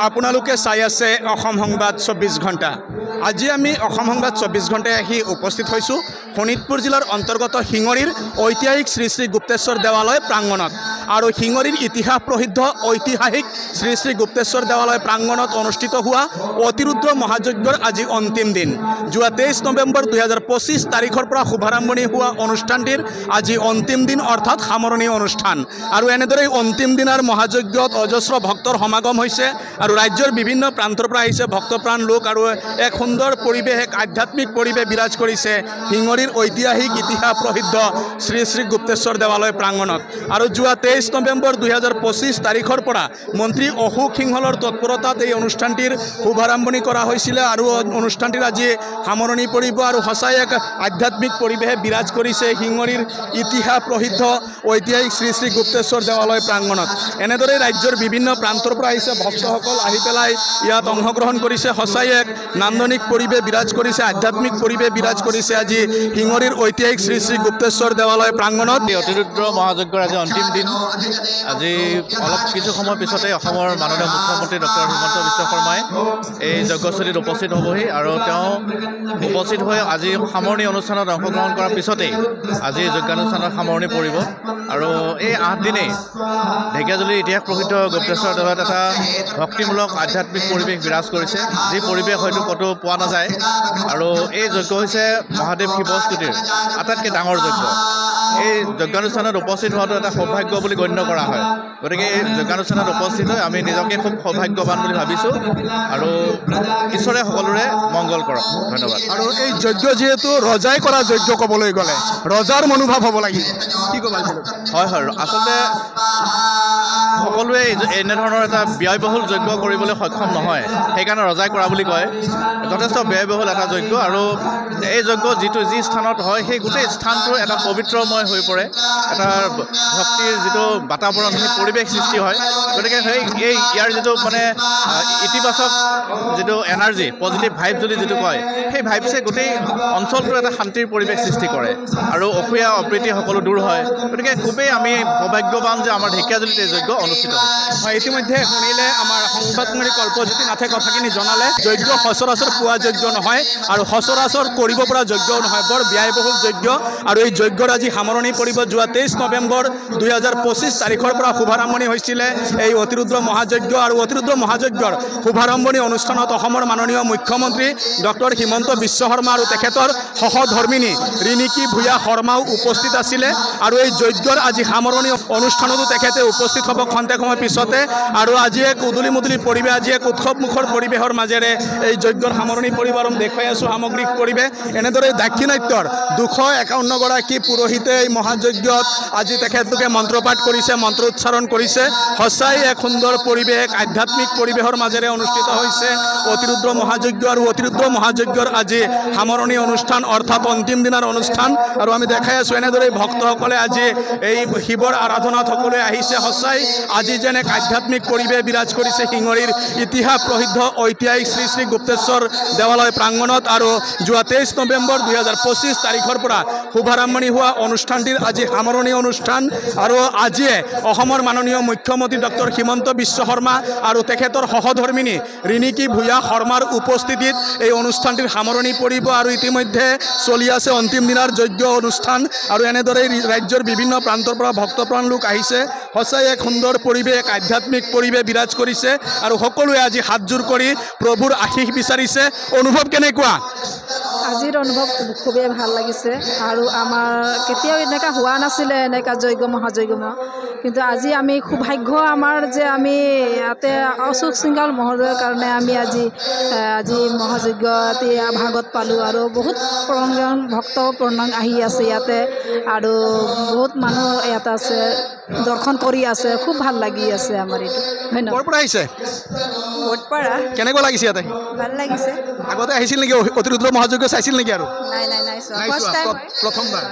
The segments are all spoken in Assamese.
আপোনালোকে চাই আছে অসম সংবাদ 24 ঘণ্টা। আজি আমি অসম সংবাদ 24 ঘণ্টায় আহি উপস্থিত হৈছোঁ শোণিতপুৰ জিলাৰ অন্তৰ্গত শিঙৰীৰ ঐতিহাসিক শ্ৰী শ্ৰী গুপ্তেশ্বৰ দেৱালয় প্ৰাংগণত। আৰু শিঙৰীৰ ইতিহাস প্ৰসিদ্ধ ঐতিহাসিক শ্ৰী শ্ৰী গুপ্তেশ্বৰ দেৱালয় প্ৰাংগণত অনুষ্ঠিত হোৱা অতিৰুদ্ৰ মহাযজ্ঞৰ আজি অন্তিম দিন। যোৱা 23 নৱেম্বৰ 2025 তাৰিখৰ পৰা শুভাৰম্ভণি হোৱা অনুষ্ঠানটিৰ আজি অন্তিম দিন অৰ্থাৎ সামৰণি অনুষ্ঠান। আৰু এনেদৰে অন্তিম দিনৰ মহাযজ্ঞত অজস্ৰ ভক্তৰ সমাগম হৈছে আৰু ৰাজ্যৰ বিভিন্ন প্ৰান্তৰ পৰা আহিছে ভক্তপ্ৰাণ লোক আৰু এক সুন্দৰ পৰিৱেশ, এক আধ্যাত্মিক পৰিৱেশ বিৰাজ কৰিছে শিঙৰীৰ ঐতিহাসিক ইতিহাস প্ৰসিদ্ধ শ্ৰী শ্ৰী গুপ্তেশ্বৰ দেৱালয় প্ৰাংগণত। আৰু যোৱা 23 নৱেম্বৰ 2025 তাৰিখৰ পৰা মন্ত্ৰী অশোক সিংহলৰ তৎপৰতাত এই অনুষ্ঠানটিৰ শুভাৰম্ভণি কৰা হৈছিলে আৰু অনুষ্ঠানটিৰ আজি সামৰণি পৰিব। আৰু সঁচাই এক আধ্যাত্মিক পৰিৱেশে বিৰাজ কৰিছে শিঙৰীৰ ইতিহাস প্ৰসিদ্ধ ঐতিহাসিক শ্ৰী শ্ৰী গুপ্তেশ্বৰ দেৱালয় প্ৰাংগণত। এনেদৰে ৰাজ্যৰ বিভিন্ন প্ৰান্তৰ পৰা আহিছে ভক্তসকল, আহি পেলাই ইয়াত অংশগ্ৰহণ কৰিছে। সঁচাই এক নান্দনিক পৰিৱেশ বিৰাজ কৰিছে, আধ্যাত্মিক পৰিৱেশ বিৰাজ কৰিছে আজি শিঙৰীৰ ঐতিহাসিক শ্ৰী শ্ৰী গুপ্তেশ্বৰ দেৱালয় প্ৰাংগণত। অতিৰুদ্ৰ মহাযজ্ঞৰ আজি অন্তিম দিন। আজি অলপ কিছু সময় পিছতে অসমৰ মাননীয় মুখ্যমন্ত্ৰী ডক্টৰ হিমন্ত বিশ্ব শৰ্মাই এই যজ্ঞস্থলীত উপস্থিত হ'বহি আৰু তেওঁ উপস্থিত হৈ আজি সামৰণি অনুষ্ঠানত অংশগ্ৰহণ কৰাৰ পিছতেই আজি যজ্ঞানুষ্ঠানৰ সামৰণি পৰিব। আৰু এই 8 দিনেই ঢেকীয়াজুলিৰ ইতিহাস প্ৰসিদ্ধ গুপ্তেশ্বৰ দেৱালয়ত এটা ভক্তিমূলক আধ্যাত্মিক পৰিৱেশ বিৰাজ কৰিছে, যি পৰিৱেশ হয়তো ক'তো পোৱা নাযায়। আৰু এই যজ্ঞ হৈছে মহাদেৱ শিৱস্তুতিৰ আটাইতকৈ ডাঙৰ যজ্ঞ। এই যজ্ঞানুষ্ঠানত উপস্থিত হোৱাটো এটা সৌভাগ্য বুলি গণ্য কৰা হয়। গতিকে এই যজ্ঞানুষ্ঠানত উপস্থিত হৈ আমি নিজকে খুব সৌভাগ্যৱান বুলি ভাবিছোঁ আৰু ঈশ্বৰে সকলোৰে মংগল কৰক। ধন্যবাদ। আৰু এই যজ্ঞ যিহেতু ৰজাই কৰা যজ্ঞ ক'বলৈ গ'লে ৰজাৰ মনোভাৱ হ'ব লাগিব, কি ক'ব? হয়, আচলতে সকলোৱে এনেধৰণৰ এটা ব্যয়বহুল যজ্ঞ কৰিবলৈ সক্ষম নহয়, সেইকাৰণে ৰজাই কৰা বুলি কয়। যথেষ্ট ব্যয়বহুল এটা যজ্ঞ আৰু এই যজ্ঞ যি স্থানত হয় সেই গোটেই স্থানটো এটা পবিত্ৰময় হৈ পৰে, এটা ভক্তিৰ যিটো বাতাৱৰণ, সেই পৰিৱেশ সৃষ্টি হয়। গতিকে ইয়াৰ যিটো মানে ইতিবাচক যিটো এনাৰ্জি, পজিটিভ ভাইব যদি যিটো কয়, সেই ভাইবছে গোটেই অঞ্চলটোৰ এটা শান্তিৰ পৰিৱেশ সৃষ্টি কৰে আৰু অসূয়া অপ্ৰীতি সকলো দূৰ হয়। গতিকে খুবেই আমি সৌভাগ্যৱান যে আমাৰ ঢেকীয়াজুলিত এই যজ্ঞ অনুষ্ঠিত হয়। ইতিমধ্যে শুনিলে আমাৰ সংবাদমন্ত্ৰী কল্পজ্যোতি নাথে কথাখিনি জনালে, যজ্ঞ সচৰাচৰ পোৱা যজ্ঞ নহয় আৰু সচৰাচৰ কৰিব পৰা যজ্ঞও নহয়, বৰ ব্যয়বহুল যজ্ঞ। আৰু এই যজ্ঞৰ আজি সামৰণি পৰিব। যোৱা 23 নৱেম্বৰ 2025 তাৰিখৰ পৰা শুভাৰম্ভণি হৈছিলে এই অতিৰুদ্ৰ মহাযজ্ঞ। আৰু অতিৰুদ্ৰ মহাযজ্ঞৰ শুভাৰম্ভণি অনুষ্ঠানত অসমৰ মাননীয় মুখ্যমন্ত্ৰী ডক্টৰ হিমন্ত বিশ্ব শৰ্মা আৰু তেখেতৰ সহধৰ্মিনী ৰিণিকী ভূঞা শৰ্মাও উপস্থিত আছিলে। আৰু এই যজ্ঞৰ আজি সামৰণি অনুষ্ঠানতো তেখেতে উপস্থিত হ'ব খন্তেক সময় পিছতে। আৰু আজি এক উদুলি মুদুলি পৰিৱেশ, আজি এক উৎসৱমুখৰ পৰিৱেশৰ মাজেৰে এই যজ্ঞৰ সামৰণি পৰিব। আৰু দেখুৱাই আছোঁ সামগ্ৰিক পৰিৱেশ। এনেদৰে দাক্ষিণাত্যৰ 251 গৰাকী পুৰোহিতে এই মহাযজ্ঞত আজি তেখেতলোকে মন্ত্ৰপাঠ কৰিছে, মন্ত্ৰ উচ্চাৰণ কৰিছে। সঁচাই এক সুন্দৰ পৰিৱেশ, এক আধ্যাত্মিক পৰিৱেশৰ মাজেৰে অনুষ্ঠিত হৈছে অতিৰুদ্ৰ মহাযজ্ঞ। আৰু অতিৰুদ্ৰ মহাযজ্ঞৰ আজি সামৰণি অনুষ্ঠান অৰ্থাৎ অন্তিম দিনৰ অনুষ্ঠান। আৰু আমি দেখাই আছোঁ এনেদৰে ভক্তসকলে আজি এই শিৱৰ আৰাধনাত সকলোৱে আহিছে। সঁচাই আজি যেন এক আধ্যাত্মিক পৰিৱেশ বিৰাজ কৰিছে শিঙৰীৰ ইতিহাস প্ৰসিদ্ধ ঐতিহাসিক শ্ৰী শ্ৰী গুপ্তেশ্বৰ দেৱালয় প্ৰাংগণত। আৰু যোৱা 23 নৱেম্বৰ 2025 তাৰিখৰ পৰা শুভাৰম্ভণি হোৱা অনুষ্ঠানটিৰ আজি সামৰণি অনুষ্ঠান। আৰু আজিয়ে অসমৰ মাননীয় মুখ্যমন্ত্ৰী ডক্টৰ হিমন্ত বিশ্ব শৰ্মা আৰু তেখেতৰ সহধৰ্মিনী ৰিণিকী ভূঞা শৰ্মাৰ উপস্থিতিত এই অনুষ্ঠানটিৰ সামৰণি পৰিব। আৰু ইতিমধ্যে চলি আছে অন্তিম দিনৰ যজ্ঞ অনুষ্ঠান। আৰু এনেদৰে ৰাজ্যৰ বিভিন্ন প্ৰান্তৰ পৰা ভক্তপ্ৰাণ লোক আহিছে। সঁচাই এক সুন্দৰ পৰিৱেশ, এক আধ্যাত্মিক পৰিৱেশ বিৰাজ কৰিছে আৰু সকলোৱে আজি হাতযোৰ কৰি প্ৰভুৰ আশীষ বিচাৰিছে। অনুভৱ কেনেকুৱা? আজিৰ অনুভৱ খুবেই ভাল লাগিছে আৰু আমাৰ কেতিয়াও এনেকুৱা হোৱা নাছিলে, এনেকুৱা যজ্ঞ মহাযজ্ঞ। কিন্তু আজি আমি সৌভাগ্য আমাৰ যে আমি ইয়াতে অশোক সিংহল মহোদয়ৰ কাৰণে আমি আজি মহাযজ্ঞ ভাগত পালোঁ। আৰু বহুত ভক্ত আহি আছে ইয়াতে আৰু বহুত মানুহ ইয়াত আছে, দৰ্শন কৰি আছে। খুব ভাল লাগি আছে আমাৰ এইটো। ধন্যবাদ। ক'ৰ পৰা আহিছে? ভোটপাৰা। কেনেকুৱা লাগিছে ইয়াতে? ভাল লাগিছে। আগতে আহিছিল নেকি অতিৰুদ্ৰ মহাযজ্ঞ চাইছিল নেকি আৰু নাই নাই নাই নাই চোৱা, প্ৰথমবাৰ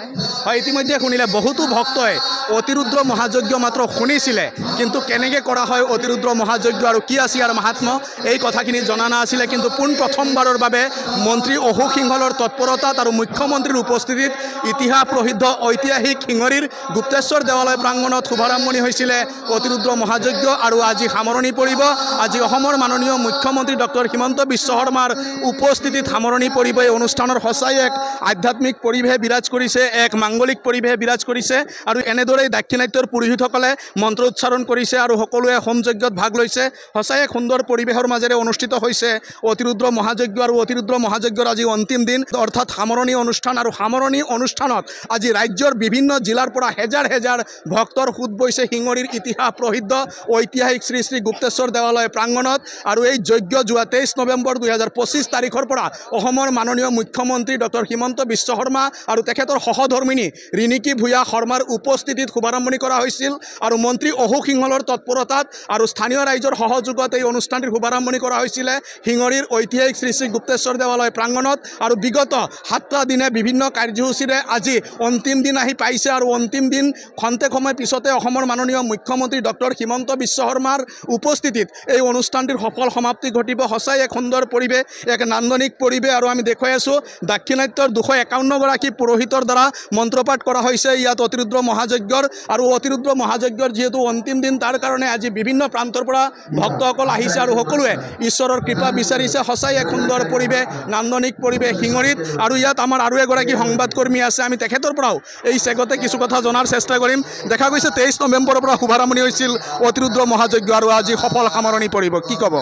হয়। ইতিমধ্যে শুনিলে বহুতো ভক্তই অতিৰুদ্ৰ মহাযজ্ঞ মাত্ৰ শুনিছিলে, কিন্তু কেনেকৈ কৰা হয় অতিৰুদ্ৰ মহাযজ্ঞ আৰু কি আছে ইয়াৰ মাহাত্ম্য এই কথাখিনি জনা নাছিলে। কিন্তু প্ৰথমবাৰৰ বাবে মন্ত্ৰী অশোক সিংহলৰ তৎপৰতাত আৰু মুখ্যমন্ত্ৰীৰ উপস্থিতিত ইতিহাস প্ৰসিদ্ধ ঐতিহাসিক শিঙৰীৰ গুপ্তেশ্বৰ দেৱালয় প্ৰাংগণত শুভাৰম্ভণি হৈছিলে অতিৰুদ্ৰ মহাযজ্ঞ। আৰু আজি সামৰণি পৰিব। আজি অসমৰ মাননীয় মুখ্যমন্ত্ৰী ডক্টৰ হিমন্ত বিশ্ব শৰ্মাৰ উপস্থিতিত সামৰণি পৰিব। এই অনুষ্ঠানৰ সঁচাই এক আধ্যাত্মিক পৰিৱেশ বিৰাজ কৰিছে, এক মাংগলিক পৰিৱেশ বিৰাজ কৰিছে। আৰু এনেদৰেই দাক্ষিণাত্যৰ পুৰোহিতসকলে মন্ত্ৰ উচ্চাৰণ কৰিছে আৰু সকলোৱে হোম যজ্ঞত ভাগ লৈছে। সঁচাই এক সুন্দৰ পৰিৱেশৰ মাজেৰে অনুষ্ঠিত হৈছে অতিৰুদ্ৰ মহাযজ্ঞ। আৰু অতিৰুদ্ৰ মহাযজ্ঞৰ আজি অন্তিম দিন, অৰ্থাৎ সামৰণি অনুষ্ঠান। আৰু সামৰণি অনুষ্ঠানত আজি ৰাজ্যৰ বিভিন্ন জিলাৰ পৰা হেজাৰ হেজাৰ ভক্তৰ সোঁত বৈছে শিঙৰীৰ ইতিহাস প্ৰসিদ্ধ ঐতিহাসিক শ্ৰী শ্ৰী গুপ্তেশ্বৰ দেৱালয় প্ৰাংগণত। আৰু এই যজ্ঞ যোৱা 23 নৱেম্বৰ 2025 তাৰিখৰ পৰা অসমৰ মাননীয় মুখ্যমন্ত্ৰী ডক্টৰ হিমন্ত বিশ্ব শৰ্মা আৰু তেখেতৰ সহধৰ্মিনী ৰিণিকী ভূঞা শৰ্মাৰ উপস্থিতিত শুভাৰম্ভণি কৰা হৈছিল। আৰু মন্ত্ৰী অশোক সিংহলৰ তৎপৰতাত আৰু স্থানীয় ৰাইজৰ সহযোগত এই অনুষ্ঠানটিৰ শুভাৰম্ভণি কৰা হৈছিলে শিঙৰীৰ ঐতিহাসিক শ্ৰী শ্ৰী গুপ্তেশ্বৰ দেৱালয় প্ৰাংগণত। আৰু বিগত 7টা দিনে বিভিন্ন কাৰ্যসূচীৰে আজি অন্তিম দিন আহি পাইছে। আৰু অন্তিম দিন খন্তেক সময় পিছতে অসমৰ মাননীয় মুখ্যমন্ত্ৰী ডক্টৰ হিমন্ত বিশ্ব শৰ্মাৰ উপস্থিতিত এই অনুষ্ঠানটিৰ সফল সমাপ্তি ঘটিব। সঁচাই এক সুন্দৰ পৰিৱেশ, এক নান্দনিক পৰিৱেশ। আৰু আমি দেখুৱাই আছোঁ দাক্ষিণাত্যৰ 251গৰাকী পুৰোহিতৰ দ্বাৰা মন্ত্ৰপাঠ কৰা হৈছে ইয়াত অতিৰুদ্ৰ মহাযজ্ঞৰ। আৰু অতিৰুদ্ৰ মহাযজ্ঞৰ যিহেতু অন্তিম দিন, তাৰ কাৰণে আজি বিভিন্ন প্ৰান্তৰ পৰা ভক্তসকল আহিছে আৰু সকলোৱে ঈশ্বৰৰ কৃপা বিচাৰিছে। সঁচাই এক সুন্দৰ পৰিৱেশ, নান্দনিক পৰিৱেশ শিঙৰীত। আৰু ইয়াত আমাৰ আৰু এগৰাকী সংবাদকৰ্মী আছে, আমি তেখেতৰ পৰাও এই চেগতে কিছু কথা জনাৰ চেষ্টা কৰিম। দেখা গৈছে 23 নৱেম্বৰৰ পৰা শুভাৰম্ভণি হৈছিল অতিৰুদ্ৰ মহাযজ্ঞ আৰু আজি সফল সামৰণি পৰিব, কি ক'ব?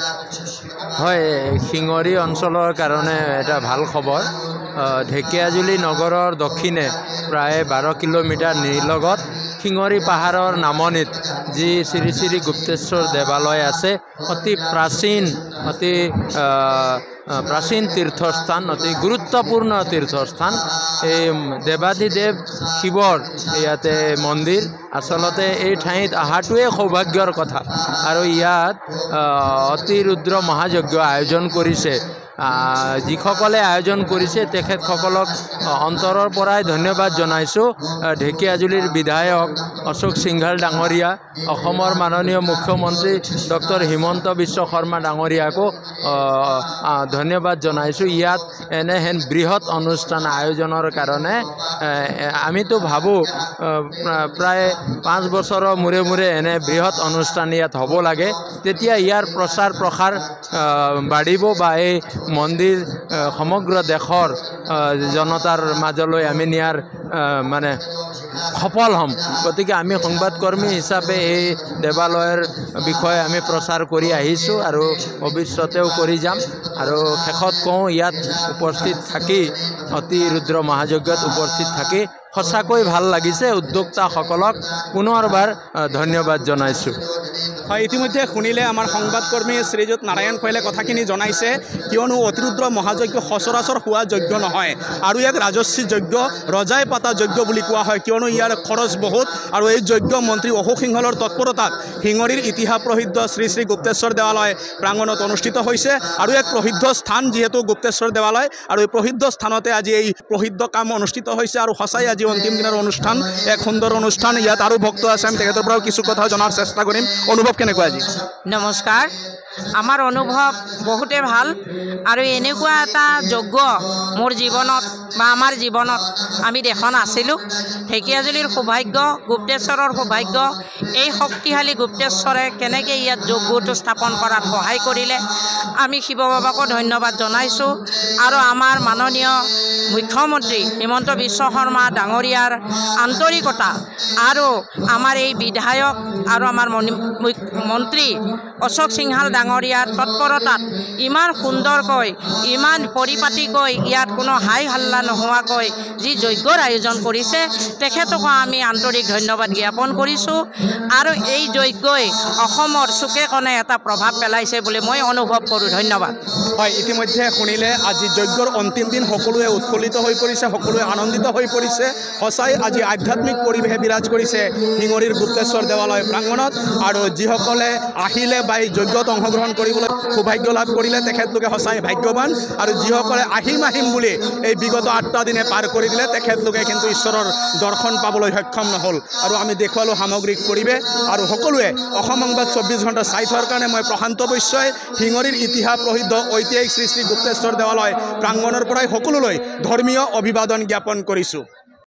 হয়, শিঙৰী অঞ্চলৰ কাৰণে এটা ভাল খবৰ। ঢেকীয়াজুলি নগৰৰ দক্ষিণে প্ৰায় 12 কিলোমিটাৰ নিলগত শিঙৰী পাহাৰৰ নামনিত যি শ্ৰী শ্ৰী গুপ্তেশ্বৰ দেৱালয় আছে, অতি প্ৰাচীন তীৰ্থস্থান, অতি গুৰুত্বপূৰ্ণ তীৰ্থস্থান। এই দেৱাদিদেৱ শিৱৰ ইয়াতে মন্দিৰ। আচলতে এই ঠাইত অহাটোৱে সৌভাগ্যৰ কথা। আৰু ইয়াত অতিৰুদ্ৰ মহাযজ্ঞ আয়োজন কৰিছে। যিসকলে আয়োজন কৰিছে তেখেতসকলক অন্তৰৰ পৰাই ধন্যবাদ জনাইছোঁ। ঢেকীয়াজুলিৰ বিধায়ক অশোক সিংঘাল ডাঙৰীয়া, অসমৰ মাননীয় মুখ্যমন্ত্ৰী ডক্টৰ হিমন্ত বিশ্ব শৰ্মা ডাঙৰীয়াকো ধন্যবাদ জনাইছোঁ। ইয়াত এনেহেন বৃহৎ অনুষ্ঠান আয়োজনৰ কাৰণে। আমিতো ভাবোঁ প্ৰায় 5 বছৰৰ মূৰে মূৰে এনে বৃহৎ অনুষ্ঠান ইয়াত হ'ব লাগে, তেতিয়া ইয়াৰ প্ৰচাৰ প্ৰসাৰ বাঢ়িব বা এই মন্দিৰ সমগ্ৰ দেশৰ জনতাৰ মাজলৈ আমি নিয়াৰ মানে সফল হ'ম। গতিকে আমি সংবাদকৰ্মী হিচাপে এই দেৱালয়ৰ বিষয়ে আমি প্ৰচাৰ কৰি আহিছোঁ আৰু ভৱিষ্যতেও কৰি যাম। আৰু শেষত কওঁ, ইয়াত উপস্থিত থাকি অতিৰুদ্ৰ মহাযজ্ঞত উপস্থিত থাকি সঁচাকৈ ভাল লাগিছে। উদ্যোক্তাসকলক পুনৰবাৰ ধন্যবাদ জনাইছোঁ। হয়, ইতিমধ্যে শুনিলে আমাৰ সংবাদকৰ্মী শ্ৰীযুত নাৰায়ণ খৈলে কথাখিনি জনাইছে, কিয়নো অতিৰুদ্ৰ মহাযজ্ঞ সচৰাচৰ হোৱা যজ্ঞ নহয় আৰু ইয়াক ৰাজস্বী যজ্ঞ, ৰজাই পাতা যজ্ঞ বুলি কোৱা হয়, কিয়নো ইয়াৰ খৰচ বহুত। আৰু এই যজ্ঞ মন্ত্ৰী অশোক সিংহলৰ তৎপৰতাত শিঙৰীৰ ইতিহাস প্ৰসিদ্ধ শ্ৰী শ্ৰী গুপ্তেশ্বৰ দেৱালয় প্ৰাংগণত অনুষ্ঠিত হৈছে। আৰু এক প্ৰসিদ্ধ স্থান যিহেতু গুপ্তেশ্বৰ দেৱালয়, আৰু এই প্ৰসিদ্ধ স্থানতে আজি এই প্ৰসিদ্ধ কাম অনুষ্ঠিত হৈছে। আৰু সঁচাই আজি অন্তিম দিনৰ অনুষ্ঠান, এক সুন্দৰ অনুষ্ঠান। ইয়াত আৰু ভক্ত আছে, আমি তেখেতৰ পৰাও কিছু কথা জনাৰ চেষ্টা কৰিম। অনুভৱ কেনেকুৱা আজি? নমস্কাৰ। আমাৰ অনুভৱ বহুতে ভাল। আৰু এনেকুৱা এটা যজ্ঞ মোৰ জীৱনত বা আমাৰ জীৱনত আমি দেখা নাছিলোঁ। ঢেকীয়াজুলিৰ সৌভাগ্য, গুপ্তেশ্বৰৰ সৌভাগ্য। এই শক্তিশালী গুপ্তেশ্বৰে কেনেকৈ ইয়াত যজ্ঞটো স্থাপন কৰাত সহায় কৰিলে, আমি শিৱ বাবাকো ধন্যবাদ জনাইছোঁ। আৰু আমাৰ মাননীয় মুখ্যমন্ত্ৰী হিমন্ত বিশ্ব শৰ্মা ডাঙৰীয়াৰ আন্তৰিকতা আৰু আমাৰ এই বিধায়ক আৰু আমাৰ মন্ত্ৰী অশোক সিংঘাল ডাঙৰীয়াৰ তৎপৰতাত ইমান সুন্দৰকৈ, ইমান পৰিপাটিকৈ, ইয়াত কোনো হাই হাল্লা নোহোৱাকৈ যি যজ্ঞৰ আয়োজন কৰিছে, তেখেতকো আমি আন্তৰিক ধন্যবাদ জ্ঞাপন কৰিছোঁ। আৰু এই যজ্ঞই অসমৰ চুকে কোণে এটা প্ৰভাৱ পেলাইছে বুলি মই অনুভৱ কৰোঁ। ধন্যবাদ। হয়, ইতিমধ্যে শুনিলে আজি যজ্ঞৰ অন্তিম দিন, সকলোৱে উৎফুল্লিত উৎফুল্লিত হৈ পৰিছে, সকলোৱে আনন্দিত হৈ পৰিছে। সঁচাই আজি আধ্যাত্মিক পৰিৱেশে বিৰাজ কৰিছে শিঙৰীৰ গুপ্তেশ্বৰ দেৱালয় প্ৰাংগণত। আৰু যিসকলে আহিলে বা এই যজ্ঞত অংশগ্ৰহণ কৰিবলৈ সৌভাগ্য লাভ কৰিলে তেখেতলোকে সঁচাই ভাগ্যৱান। আৰু যিসকলে আহিম বুলি এই বিগত 8টা দিনে পাৰ কৰি দিলে তেখেতলোকে কিন্তু ঈশ্বৰৰ দৰ্শন পাবলৈ সক্ষম নহ'ল। আৰু আমি দেখুৱালোঁ সামগ্ৰিক পৰিৱেশ। আৰু সকলোৱে অসম সংবাদ 24 ঘণ্টা চাই থোৱাৰ কাৰণে মই প্ৰশান্ত বৈশ্যই শিঙৰীৰ ইতিহাস প্ৰসিদ্ধ ঐতিহাসিক শ্ৰী শ্ৰী গুপ্তেশ্বৰ দেৱালয় প্ৰাংগণৰ পৰাই সকলোলৈ ধৰ্মীয় অভিবাদন জ্ঞাপন কৰিছোঁ।